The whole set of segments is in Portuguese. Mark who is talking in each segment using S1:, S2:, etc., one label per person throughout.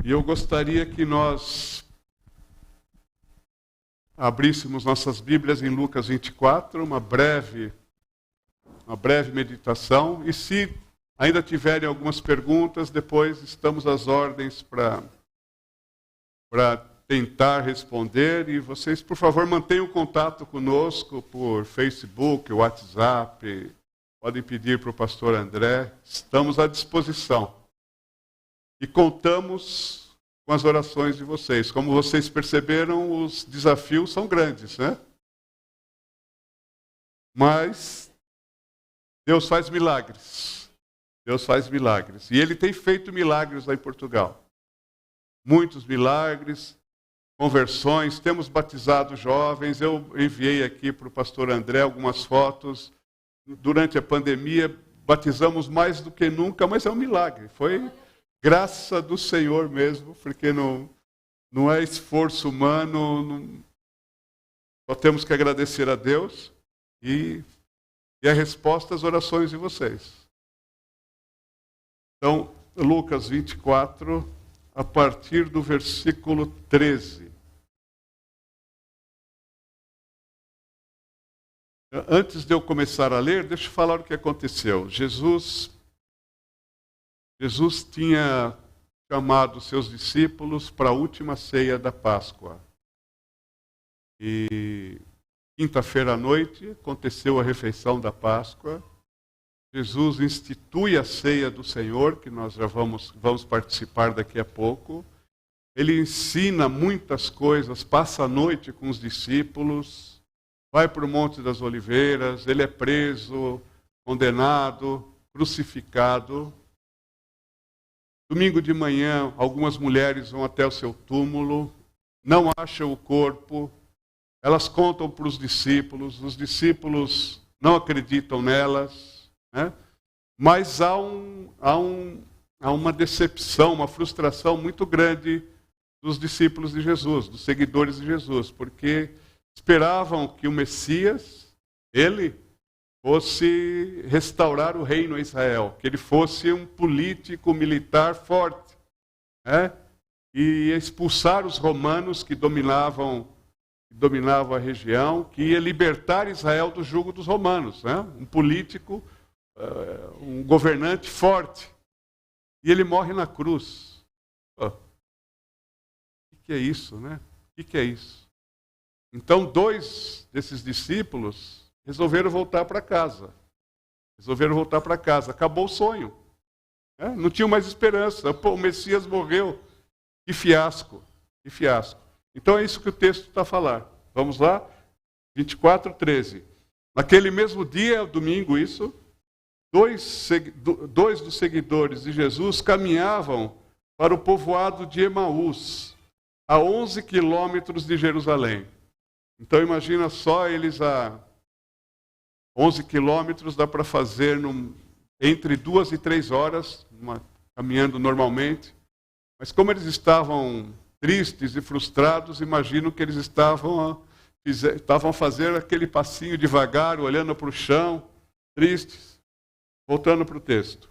S1: E eu gostaria que nós abríssemos nossas Bíblias em Lucas 24, uma breve meditação. E se ainda tiverem algumas perguntas, depois estamos às ordens para tentar responder. E vocês, por favor, mantenham contato conosco por Facebook, WhatsApp. Podem pedir para o pastor André. Estamos à disposição. E contamos com as orações de vocês. Como vocês perceberam, os desafios são grandes, né? Mas Deus faz milagres. Deus faz milagres. E Ele tem feito milagres lá em Portugal. Muitos milagres, conversões. Temos batizado jovens. Eu enviei aqui para o pastor André algumas fotos. Durante a pandemia, batizamos mais do que nunca, mas é um milagre. Foi graça do Senhor mesmo, porque não é esforço humano. Só temos que agradecer a Deus e a resposta às orações de vocês. Então, Lucas 24, a partir do versículo 13. Antes de eu começar a ler, deixa eu falar o que aconteceu. Jesus tinha chamado seus discípulos para a última ceia da Páscoa. E quinta-feira à noite aconteceu a refeição da Páscoa. Jesus institui a ceia do Senhor, que nós já vamos participar daqui a pouco. Ele ensina muitas coisas, passa a noite com os discípulos, vai para o Monte das Oliveiras, ele é preso, condenado, crucificado. Domingo de manhã, algumas mulheres vão até o seu túmulo, não acham o corpo, elas contam para os discípulos não acreditam nelas, né? Mas há uma decepção, uma frustração muito grande dos discípulos de Jesus, dos seguidores de Jesus, porque esperavam que o Messias, ele fosse restaurar o reino a Israel, que ele fosse um político militar forte, né? E expulsar os romanos que dominavam a região, que ia libertar Israel do jugo dos romanos, né? Um político, um governante forte. E ele morre na cruz. O que é isso, né? O que é isso? Então, 2 desses discípulos resolveram voltar para casa. Acabou o sonho. Né? Não tinham mais esperança. Pô, o Messias morreu. Que fiasco. Então é isso que o texto está a falar. Vamos lá? 24, 13. Naquele mesmo dia, domingo, isso, dois dos seguidores de Jesus caminhavam para o povoado de Emaús, a 11 quilômetros de Jerusalém. Então imagina só, eles a 11 quilômetros dá para fazer entre 2 e 3 horas, caminhando normalmente. Mas como eles estavam tristes e frustrados, imagino que eles estavam a fazer aquele passinho devagar, olhando para o chão, tristes. Voltando para o texto.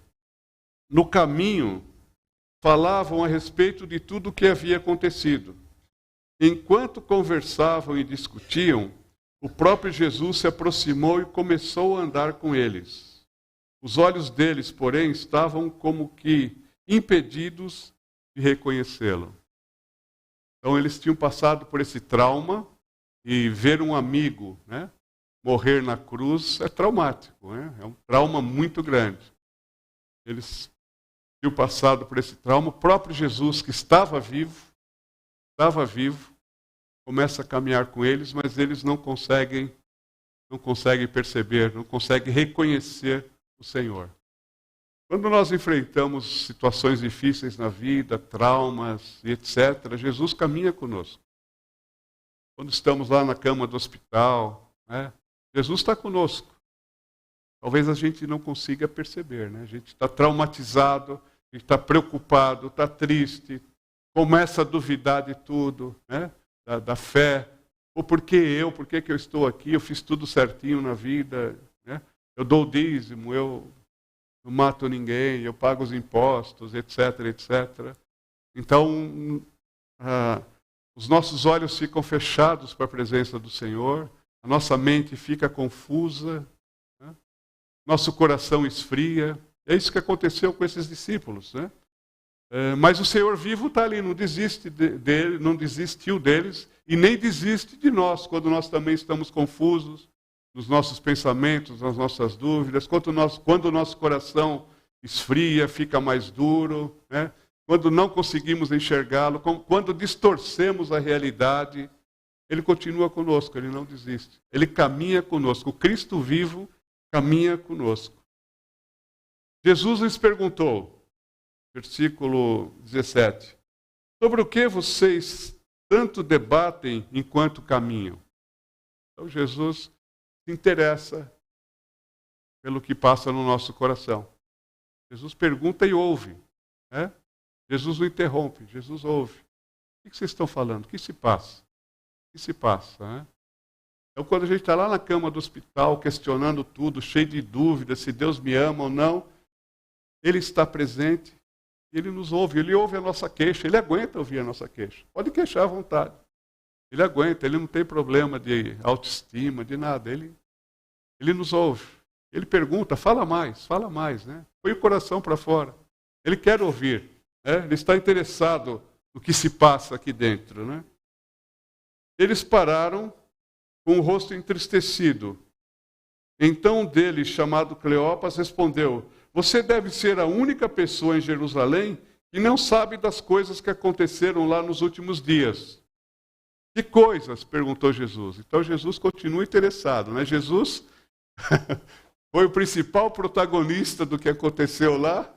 S1: No caminho, falavam a respeito de tudo o que havia acontecido. Enquanto conversavam e discutiam, o próprio Jesus se aproximou e começou a andar com eles. Os olhos deles, porém, estavam como que impedidos de reconhecê-lo. Então eles tinham passado por esse trauma e ver um amigo, né, morrer na cruz é traumático, né? É um trauma muito grande. Eles tinham passado por esse trauma. O próprio Jesus, que estava vivo, começa a caminhar com eles, mas eles não conseguem perceber, não conseguem reconhecer o Senhor. Quando nós enfrentamos situações difíceis na vida, traumas e etc., Jesus caminha conosco. Quando estamos lá na cama do hospital, né, Jesus está conosco. Talvez a gente não consiga perceber, né? A gente está traumatizado, a gente está preocupado, está triste, começa a duvidar de tudo, né? Da fé. Ou por que eu? Por que eu estou aqui? Eu fiz tudo certinho na vida, né? Eu dou o dízimo, eu não mato ninguém, eu pago os impostos, etc, etc. Então, os nossos olhos ficam fechados para a presença do Senhor, a nossa mente fica confusa, né? Nosso coração esfria. É isso que aconteceu com esses discípulos, né? Mas o Senhor vivo está ali, não desistiu deles e nem desiste de nós quando nós também estamos confusos nos nossos pensamentos, nas nossas dúvidas, quando o nosso coração esfria, fica mais duro, né? Quando não conseguimos enxergá-lo, quando distorcemos a realidade, Ele continua conosco, Ele não desiste. Ele caminha conosco, o Cristo vivo caminha conosco. Jesus lhes perguntou, versículo 17, sobre o que vocês tanto debatem enquanto caminham? Então Jesus se interessa pelo que passa no nosso coração. Jesus pergunta e ouve, né? Jesus o interrompe, Jesus ouve. O que vocês estão falando? O que se passa? O que se passa, né? Então, quando a gente está lá na cama do hospital, questionando tudo, cheio de dúvidas, se Deus me ama ou não, Ele está presente, Ele nos ouve, Ele ouve a nossa queixa, Ele aguenta ouvir a nossa queixa. Pode queixar à vontade. Ele aguenta, Ele não tem problema de autoestima, de nada. Ele nos ouve. Ele pergunta, fala mais, né? Põe o coração para fora. Ele quer ouvir, né? Ele está interessado no que se passa aqui dentro, né? Eles pararam com o rosto entristecido. Então um deles, chamado Cleopas, respondeu, você deve ser a única pessoa em Jerusalém que não sabe das coisas que aconteceram lá nos últimos dias. Que coisas? Perguntou Jesus. Então Jesus continua interessado, né? Jesus foi o principal protagonista do que aconteceu lá,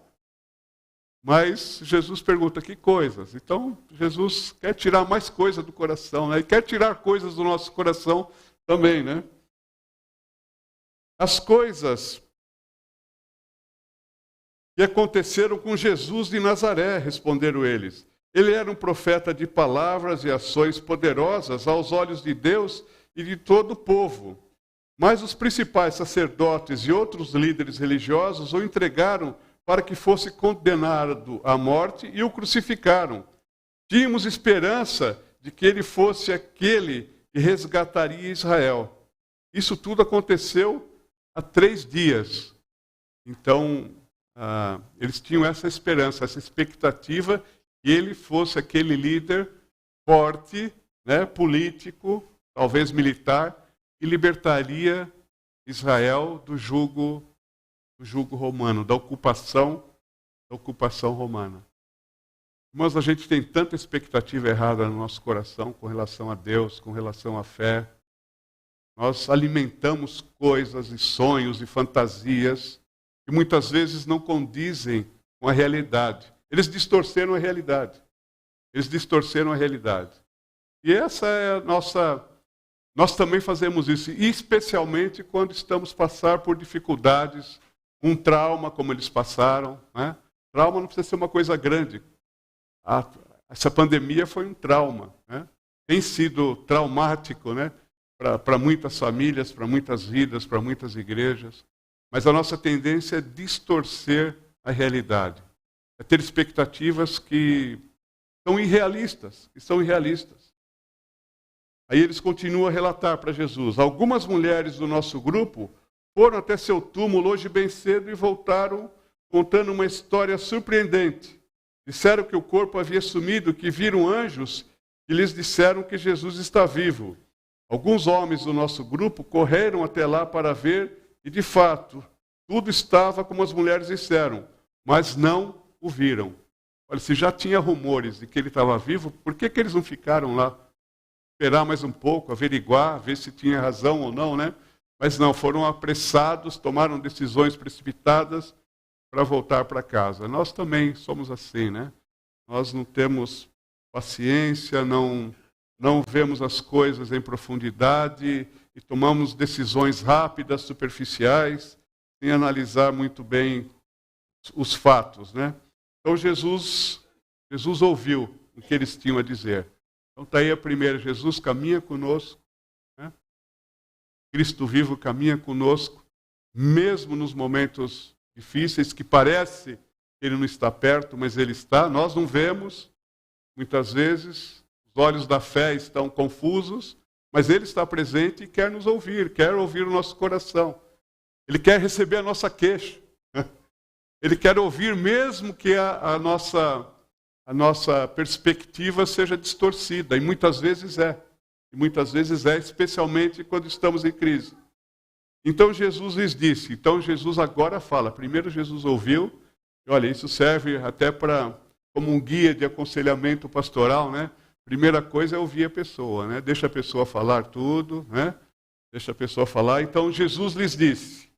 S1: mas Jesus pergunta, que coisas? Então Jesus quer tirar mais coisa do coração, né? E quer tirar coisas do nosso coração também, né? As coisas que aconteceram com Jesus de Nazaré, responderam eles. Ele era um profeta de palavras e ações poderosas aos olhos de Deus e de todo o povo. Mas os principais sacerdotes e outros líderes religiosos o entregaram para que fosse condenado à morte e o crucificaram. Tínhamos esperança de que ele fosse aquele que resgataria Israel. Isso tudo aconteceu há 3 dias. Então, eles tinham essa esperança, essa expectativa que ele fosse aquele líder forte, né, político, talvez militar, e libertaria Israel do jugo romano, da ocupação romana. Mas a gente tem tanta expectativa errada no nosso coração com relação a Deus, com relação à fé. Nós alimentamos coisas e sonhos e fantasias que muitas vezes não condizem com a realidade. Eles distorceram a realidade. E essa é a nossa... Nós também fazemos isso, e especialmente quando estamos passando por dificuldades, um trauma como eles passaram, né? Trauma não precisa ser uma coisa grande. Essa pandemia foi um trauma, né? Tem sido traumático, né? Para muitas famílias, para muitas vidas, para muitas igrejas. Mas a nossa tendência é distorcer a realidade. É ter expectativas que são irrealistas. Aí eles continuam a relatar para Jesus. Algumas mulheres do nosso grupo foram até seu túmulo hoje bem cedo e voltaram contando uma história surpreendente. Disseram que o corpo havia sumido, que viram anjos e lhes disseram que Jesus está vivo. Alguns homens do nosso grupo correram até lá para ver e, de fato, tudo estava como as mulheres disseram, mas não o viram. Olha, se já tinha rumores de que ele estava vivo, por que eles não ficaram lá? Esperar mais um pouco, averiguar, ver se tinha razão ou não, né? Mas não, foram apressados, tomaram decisões precipitadas para voltar para casa. Nós também somos assim, né? Nós não temos paciência, não vemos as coisas em profundidade e tomamos decisões rápidas, superficiais, sem analisar muito bem os fatos, né? Então Jesus ouviu o que eles tinham a dizer. Então está aí a primeira, Jesus caminha conosco, né? Cristo vivo caminha conosco, mesmo nos momentos difíceis, que parece que Ele não está perto, mas Ele está, nós não vemos, Muitas vezes, os olhos da fé estão confusos, mas Ele está presente e quer nos ouvir, quer ouvir o nosso coração. Ele quer receber a nossa queixa. Ele quer ouvir mesmo que a nossa perspectiva seja distorcida, e muitas vezes é. E muitas vezes é, especialmente quando estamos em crise. Então Jesus lhes disse, então Jesus agora fala, primeiro Jesus ouviu, e olha, isso serve até como um guia de aconselhamento pastoral, né? Primeira coisa é ouvir a pessoa, né? Deixa a pessoa falar tudo, né? Deixa a pessoa falar. Então Jesus lhes disse,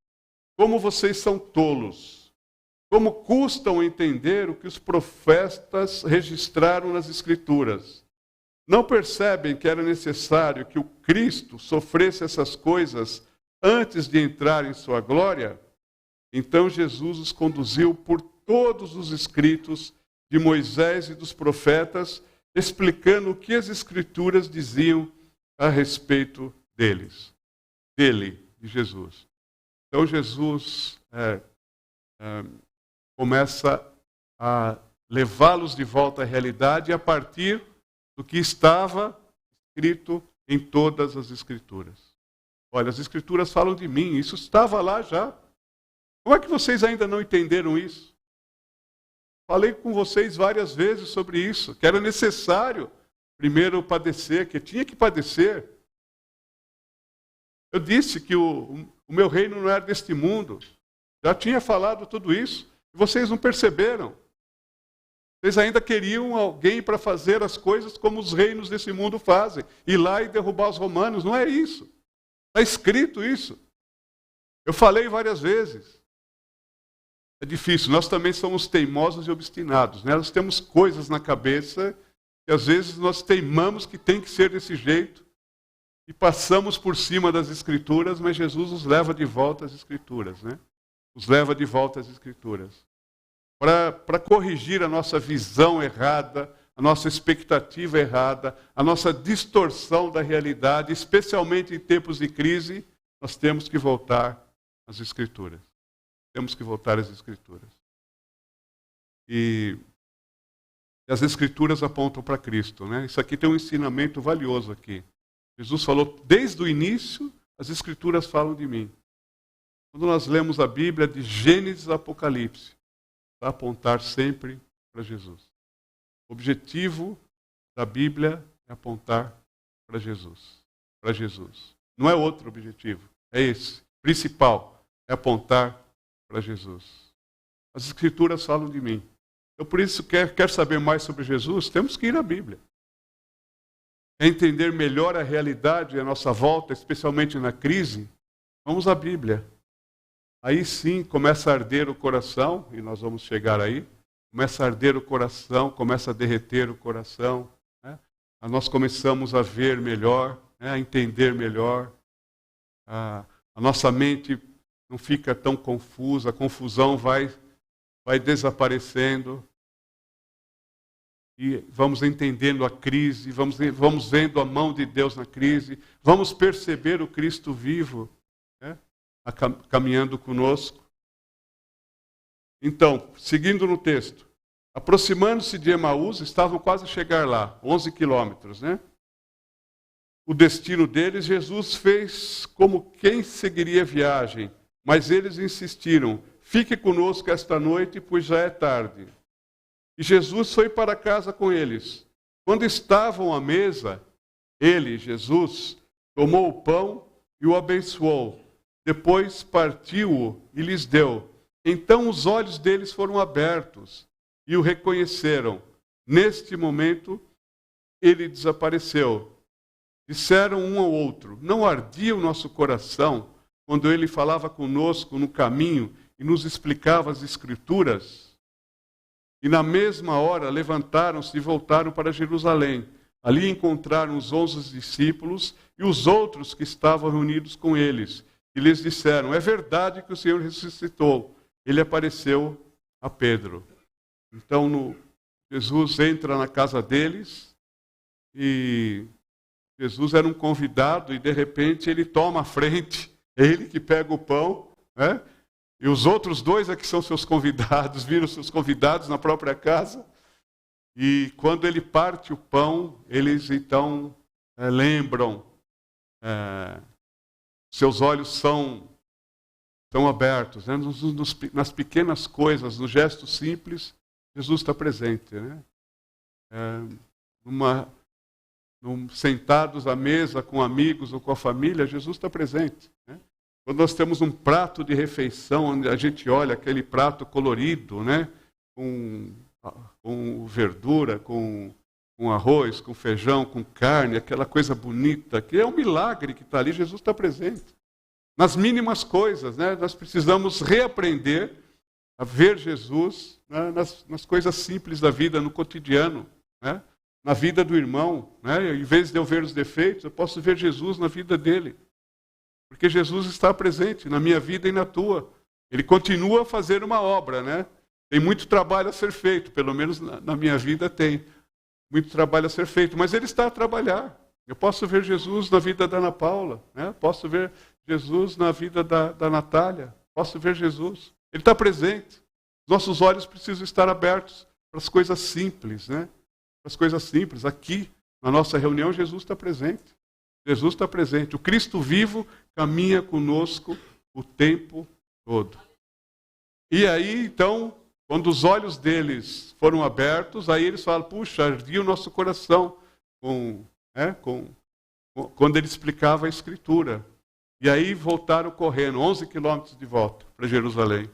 S1: como vocês são tolos, como custam entender o que os profetas registraram nas Escrituras. Não percebem que era necessário que o Cristo sofresse essas coisas antes de entrar em sua glória? Então Jesus os conduziu por todos os escritos de Moisés e dos profetas, explicando o que as Escrituras diziam a respeito deles. Dele, de Jesus. Então Jesus começa a levá-los de volta à realidade a partir do que estava escrito em todas as Escrituras. Olha, as Escrituras falam de mim, isso estava lá já. Como é que vocês ainda não entenderam isso? Falei com vocês várias vezes sobre isso, que era necessário primeiro padecer, que tinha que padecer. Eu disse que o meu reino não era deste mundo. Já tinha falado tudo isso, e vocês não perceberam. Vocês ainda queriam alguém para fazer as coisas como os reinos desse mundo fazem. Ir lá e derrubar os romanos. Não é isso. Está escrito isso. Eu falei várias vezes. É difícil. Nós também somos teimosos e obstinados, né? Nós temos coisas na cabeça que às vezes nós teimamos que tem que ser desse jeito. E passamos por cima das Escrituras, mas Jesus nos leva de volta às Escrituras, né? Nos leva de volta às Escrituras. Para corrigir a nossa visão errada, a nossa expectativa errada, a nossa distorção da realidade, especialmente em tempos de crise, nós temos que voltar às Escrituras. Temos que voltar às Escrituras. E as Escrituras apontam para Cristo, né? Isso aqui tem um ensinamento valioso aqui. Jesus falou, desde o início, as Escrituras falam de mim. Quando nós lemos a Bíblia, de Gênesis a Apocalipse, para apontar sempre para Jesus. O objetivo da Bíblia é apontar para Jesus. Para Jesus. Não é outro objetivo. É esse. Principal. É apontar para Jesus. As Escrituras falam de mim. Então, por isso, quer saber mais sobre Jesus? Temos que ir à Bíblia. Quer entender melhor a realidade à nossa volta, especialmente na crise? Vamos à Bíblia. Aí sim começa a arder o coração, e nós vamos chegar aí. Começa a arder o coração, começa a derreter o coração. Né? Nós começamos a ver melhor, né? A entender melhor. A nossa mente não fica tão confusa, a confusão vai desaparecendo. E vamos entendendo a crise, vamos vendo a mão de Deus na crise, vamos perceber o Cristo vivo, né? Caminhando conosco. Então, seguindo no texto, aproximando-se de Emaús, estavam quase a chegar lá, 11 quilômetros, né? O destino deles, Jesus fez como quem seguiria a viagem, mas eles insistiram, fique conosco esta noite, pois já é tarde. E Jesus foi para casa com eles. Quando estavam à mesa, ele, Jesus, tomou o pão e o abençoou. Depois partiu-o e lhes deu. Então os olhos deles foram abertos e o reconheceram. Neste momento, ele desapareceu. Disseram um ao outro, não ardia o nosso coração quando ele falava conosco no caminho e nos explicava as Escrituras? E na mesma hora levantaram-se e voltaram para Jerusalém. Ali encontraram os 11 discípulos e os outros que estavam reunidos com eles. E lhes disseram, é verdade que o Senhor ressuscitou. Ele apareceu a Pedro. Então Jesus entra na casa deles e Jesus era um convidado e de repente ele toma a frente. É ele que pega o pão, né? E os outros dois é que são seus convidados, viram seus convidados na própria casa. E quando ele parte o pão, eles então lembram, seus olhos são abertos, né? Nas pequenas coisas, no gesto simples, Jesus está presente, né? Sentados à mesa com amigos ou com a família, Jesus está presente, né? Quando nós temos um prato de refeição, onde a gente olha aquele prato colorido, né? Com verdura, com arroz, com feijão, com carne, aquela coisa bonita, que é um milagre que está ali, Jesus está presente. Nas mínimas coisas, né? Nós precisamos reaprender a ver Jesus, né? nas coisas simples da vida, no cotidiano, né? Na vida do irmão, né? Em vez de eu ver os defeitos, eu posso ver Jesus na vida dele. Porque Jesus está presente na minha vida e na tua. Ele continua a fazer uma obra, né? Tem muito trabalho a ser feito, pelo menos na minha vida tem muito trabalho a ser feito, mas ele está a trabalhar. Eu posso ver Jesus na vida da Ana Paula, né? Posso ver Jesus na vida da Natália, posso ver Jesus. Ele está presente. Nossos olhos precisam estar abertos para as coisas simples, né? Para as coisas simples. Aqui, na nossa reunião, Jesus está presente. Jesus está presente. O Cristo vivo caminha conosco o tempo todo. E aí, então, quando os olhos deles foram abertos, aí eles falam, puxa, ardia o nosso coração quando ele explicava a Escritura. E aí voltaram correndo, 11 quilômetros de volta para Jerusalém.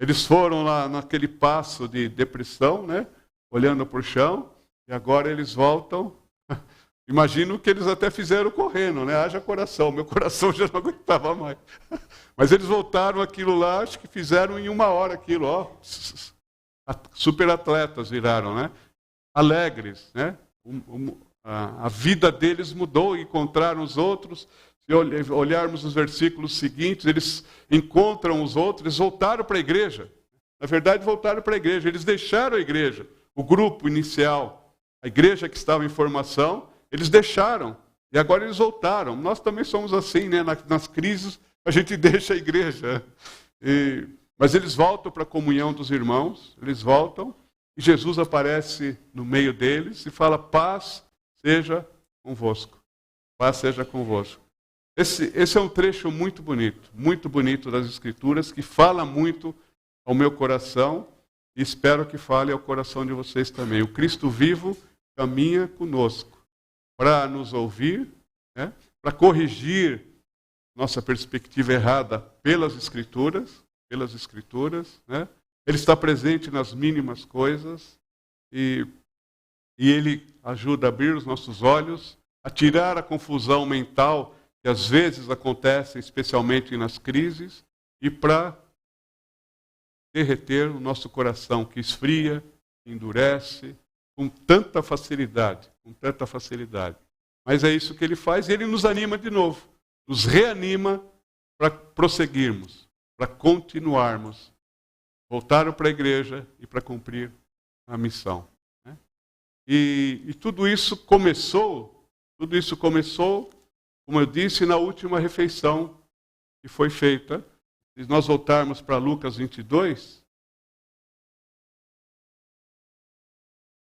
S1: Eles foram lá naquele passo de depressão, né? Olhando para o chão, e agora eles voltam. Imagino que eles até fizeram correndo, né? Haja coração, meu coração já não aguentava mais. Mas eles voltaram aquilo lá, acho que fizeram em 1 hora aquilo, ó. Super atletas viraram, né? Alegres, né? A vida deles mudou, encontraram os outros. Se olharmos os versículos seguintes, eles encontram os outros, eles voltaram para a igreja. Na verdade, voltaram para a igreja. Eles deixaram a igreja, o grupo inicial, a igreja que estava em formação, eles deixaram. E agora eles voltaram. Nós também somos assim, né? Nas crises, a gente deixa a igreja. Mas eles voltam para a comunhão dos irmãos, eles voltam, e Jesus aparece no meio deles e fala, paz seja convosco. Paz seja convosco. Esse é um trecho muito bonito das Escrituras, que fala muito ao meu coração, e espero que fale ao coração de vocês também. O Cristo vivo caminha conosco para nos ouvir, né? Para corrigir nossa perspectiva errada pelas Escrituras, né? Ele está presente nas mínimas coisas e Ele ajuda a abrir os nossos olhos, a tirar a confusão mental que às vezes acontece, especialmente nas crises, e para derreter o nosso coração que esfria, endurece, com tanta facilidade. Mas é isso que Ele faz e Ele nos anima de novo, nos reanima para prosseguirmos, para continuarmos, voltaram para a igreja e para cumprir a missão, né? E tudo isso começou, como eu disse, na última refeição que foi feita. Se nós voltarmos para Lucas 22,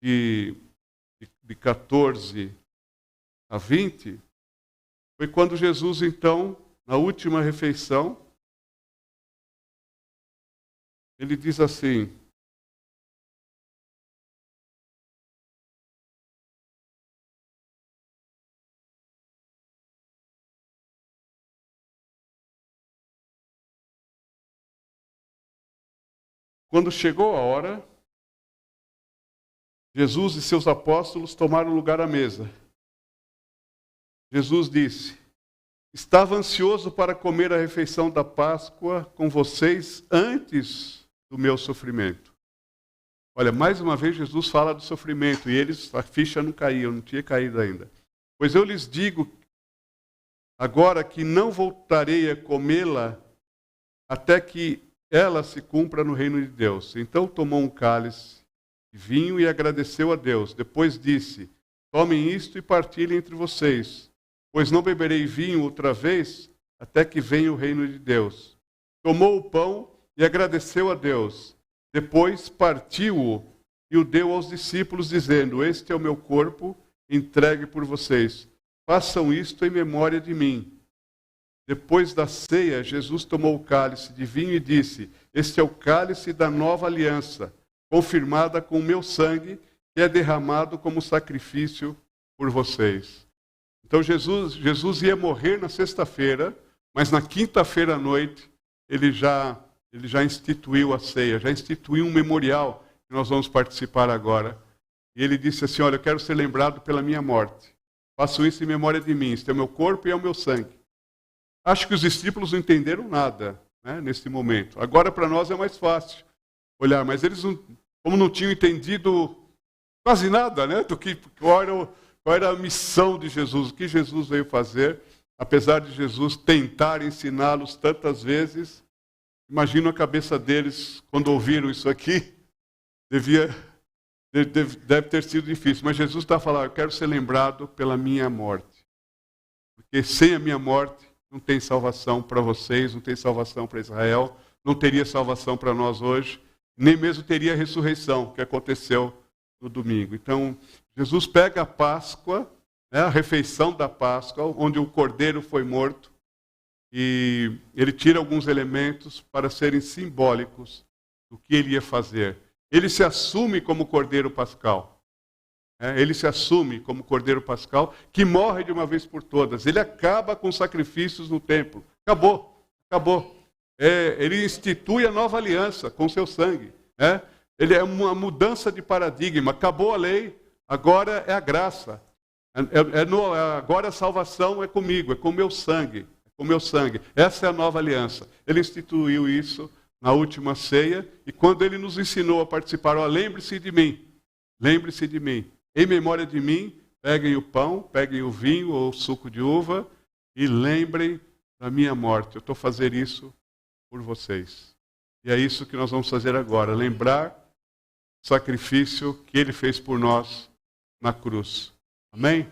S1: de 14 a 20, foi quando Jesus, então, na última refeição, ele diz assim, quando chegou a hora, Jesus e seus apóstolos tomaram lugar à mesa. Jesus disse, estava ansioso para comer a refeição da Páscoa com vocês antes do meu sofrimento. Olha, mais uma vez Jesus fala do sofrimento, e a ficha não caiu, não tinha caído ainda. Pois eu lhes digo agora que não voltarei a comê-la até que ela se cumpra no reino de Deus. Então tomou um cálice de vinho e agradeceu a Deus. Depois disse, tomem isto e partilhem entre vocês, pois não beberei vinho outra vez até que venha o reino de Deus. Tomou o pão e agradeceu a Deus. Depois partiu-o e o deu aos discípulos, dizendo: este é o meu corpo, entregue por vocês. Façam isto em memória de mim. Depois da ceia, Jesus tomou o cálice de vinho e disse: este é o cálice da nova aliança, confirmada com o meu sangue, que é derramado como sacrifício por vocês. Então Jesus ia morrer na sexta-feira, mas na quinta-feira à noite ele já instituiu a ceia, já instituiu um memorial que nós vamos participar agora. E ele disse assim: olha, eu quero ser lembrado pela minha morte. Faço isso em memória de mim. Este é o meu corpo e é o meu sangue. Acho que os discípulos não entenderam nada, né, nesse momento. Agora para nós é mais fácil olhar, mas eles, como não tinham entendido quase nada, né, do que qual era a missão de Jesus, o que Jesus veio fazer, apesar de Jesus tentar ensiná-los tantas vezes, imagino a cabeça deles quando ouviram isso aqui, deve ter sido difícil. Mas Jesus está falando: eu quero ser lembrado pela minha morte. Porque sem a minha morte não tem salvação para vocês, não tem salvação para Israel, não teria salvação para nós hoje, nem mesmo teria a ressurreição que aconteceu no domingo. Então, Jesus pega a Páscoa, né, a refeição da Páscoa, onde o cordeiro foi morto, e ele tira alguns elementos para serem simbólicos do que ele ia fazer. Ele se assume como cordeiro pascal. Ele se assume como cordeiro pascal, que morre de uma vez por todas. Ele acaba com os sacrifícios no templo. Acabou. Ele institui a nova aliança com seu sangue. Ele é uma mudança de paradigma. Acabou a lei, agora é a graça. Agora a salvação é comigo, é com o meu sangue. Essa é a nova aliança. Ele instituiu isso na última ceia, e quando ele nos ensinou a participar: lembre-se de mim. Em memória de mim, peguem o pão, peguem o vinho ou o suco de uva e lembrem da minha morte. Eu estou fazendo isso por vocês. E é isso que nós vamos fazer agora. Lembrar o sacrifício que ele fez por nós na cruz. Amém?